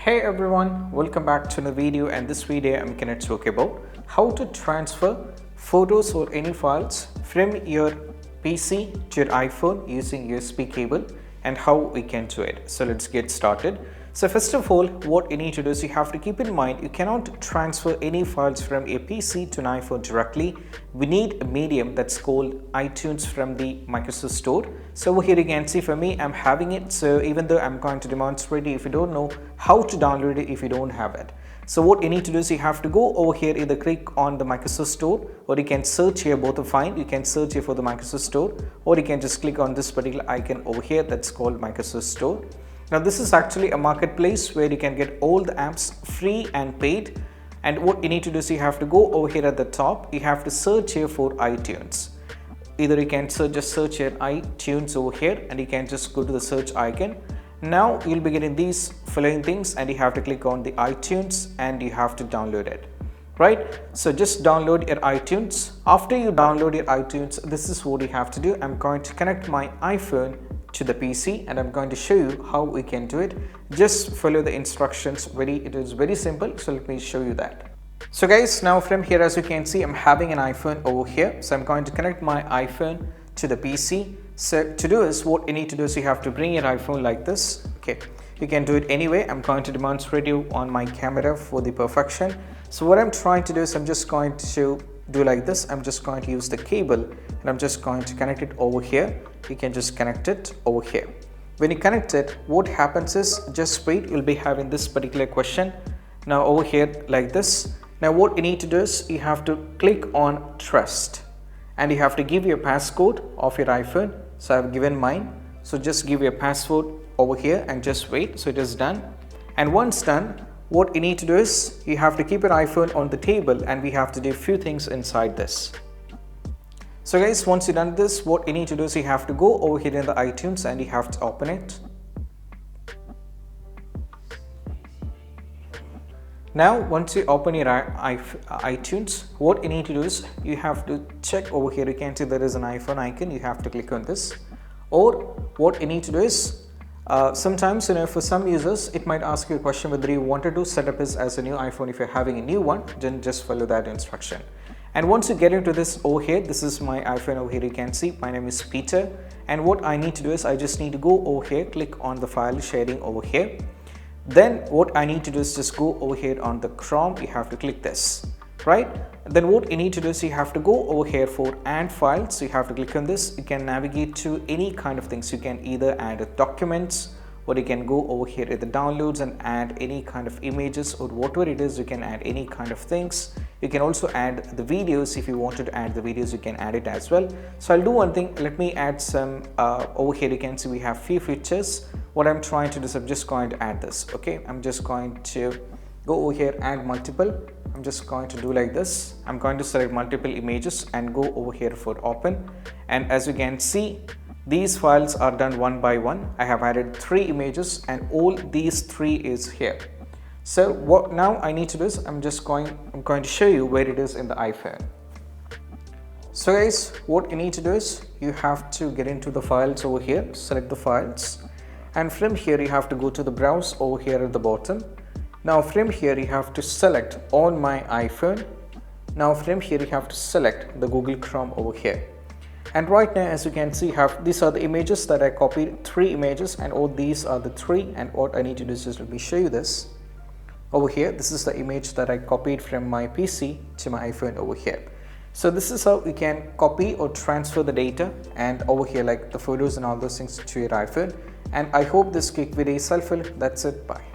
Hey everyone, welcome back to the video, and this video I'm going to talk about how to transfer photos or any files from your PC to your iPhone using USB cable and how we can do it. So let's get started. So first of all, what you need to do is you have to keep in mind you cannot transfer any files from a PC to an iPhone directly. We need a medium that's called iTunes from the Microsoft Store. So over here you can see for me I'm having it. So even though I'm going to demonstrate it, if you don't know how to download it if you don't have it. So what you need to do is you have to go over here, either click on the Microsoft Store, or you can search here, both are fine. You can search here for the Microsoft Store, or you can just click on this particular icon over here that's called Microsoft Store. Now this is actually a marketplace where you can get all the apps free and paid. And what you need to do is you have to go over here at the top. You have to search here for iTunes. Either you can just search here iTunes over here, and you can just go to the search icon. Now you'll be getting these following things, and you have to click on the iTunes and you have to download it. Right? So just download your iTunes. After you download your iTunes, this is what you have to do. I'm going to connect my iPhone to the PC and I'm going to show you how we can do it. Just follow the instructions. It is very simple. So let me show you that. So guys, now from here, as you can see, I'm having an iPhone over here. So I'm going to connect my iPhone to the PC. So to do is, what you need to do is you have to bring your iPhone like this. Okay, you can do it anyway. I'm going to demonstrate you on my camera for the perfection. So what I'm trying to do is I'm just going to do like this. I'm just going to use the cable and I'm just going to connect it over here. You can just connect it over here. When you connect it, what happens is, just wait, you'll be having this particular question now over here like this. Now what you need to do is you have to click on trust and you have to give your passcode of your iPhone. So I've given mine. So just give your password over here and just wait. So it is done. And once done, what you need to do is you have to keep your iPhone on the table and we have to do a few things inside this. So guys, once you've done this, what you need to do is you have to go over here in the iTunes and you have to open it. Now once you open your iTunes, what you need to do is you have to check over here. You can see there is an iPhone icon. You have to click on this. Or what you need to do is sometimes, for some users, it might ask you a question whether you wanted to set up this as a new iPhone. If you're having a new one, then just follow that instruction. And once you get into this over here, this is my iPhone over here. You can see my name is Peter. And what I need to do is I just need to go over here, click on the file sharing over here. Then what I need to do is just go over here on the Chrome. You have to click this, right? Then what you need to do is you have to go over here for add files. So you have to click on this. You can navigate to any kind of things. You can either add documents, or you can go over here at the downloads and add any kind of images or whatever it is. You can add any kind of things. You can also add the videos. If you wanted to add the videos, you can add it as well. So I'll do one thing. Let me add some over here. You can see we have few features. What I'm trying to do is I'm just going to add this. Okay, I'm just going to go over here, add multiple. I'm just going to do like this. I'm going to select multiple images and go over here for open. And as you can see, these files are done one by one. I have added 3 images and all these 3 is here. So what now I need to do is I'm going to show you where it is in the iPhone. So guys, what you need to do is you have to get into the files over here, select the files, and from here you have to go to the browse over here at the bottom. Now from here you have to select on my iPhone. Now from here you have to select the Google Chrome over here. And right now, as you can see, these are the images that I copied, 3 images, and all these are the 3. And what I need to do is just let me show you this over here. This is the image that I copied from my PC to my iPhone over here. So this is how you can copy or transfer the data, and over here like the photos and all those things to your iPhone. And I hope this quick video is helpful. That's it. Bye.